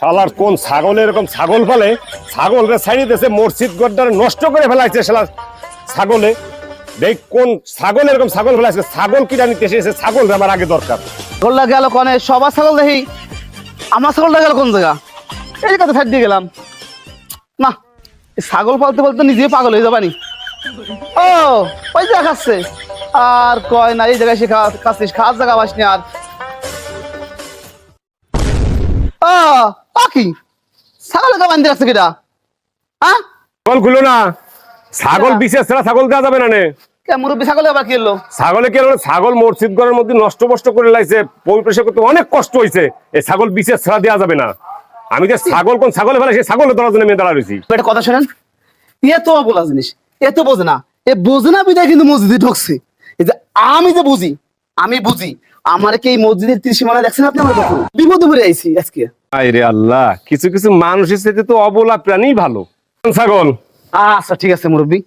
শালার কোন ছাগল এরকম ছাগল ফেলে, ছাগল রে ছাড়িয়ে দিয়েছে, মসজিদ গড্ডারে নষ্ট করে ফেলাইছে শালা ছাগলে। দেখ কোন ছাগল এরকম ছাগল ফেলাইছে, ছাগল কিনা নিতে এসেছে, ছাগল আমার আগে দরকার। ছাগলটা গেল কনে, সবার ছাগল দেখি, আমার ছাগলটা গেল কোন জায়গা? এই কথা ছাড় দিয়ে গেলাম না, ছাগল পালতে পালতে নিজে পাগল হয়ে যাবানি। ও ওই জায়গা খাচ্ছে আর কয় না, এই জায়গায় সে খাচ্ছিস, খাওয়ার জায়গা পাসনি আর। কি ছাগল বান্ধে রাখছে কিটা? হ্যাঁ ছাগল খুলো না, ছাগল বিশেষ ছাড়া ছাগল দেওয়া যাবে না নে। মুরব্বী ছাগলে আবার কি এলো? ছাগলে কি হলো, ছাগল মসজিদ ঘরের মধ্যে নষ্ট বষ্ট করে লাইছে, পরিবেশে করতে অনেক কষ্ট হয়েছে, এই ছাগল বিশেষ ছাড়া দেওয়া যাবে না। আমি যে ছাগল কোন ছাগলে ফেলে সেই ছাগলে ধরার জন্য আমি দাঁড়া রয়েছি। একটা কথা শোনেন, এ তো বলা জিনিস, এ তো বোঝে না, এ বোঝে না বিদায় কিন্তু মসজিদে ঢুকছে। এই যে আমি যে বুঝি, আমি বুঝি, আমার কি এই মসজিদের ত্রিসীমানা দেখছেন আপনি? আমার বিপদে পড়ে আইছি আজকে। আরে আল্লাহ, কিছু কিছু মানুষের সাথে তো অবলা প্রাণী ভালো। ছাগল আচ্ছা ঠিক আছে মুরব্বী।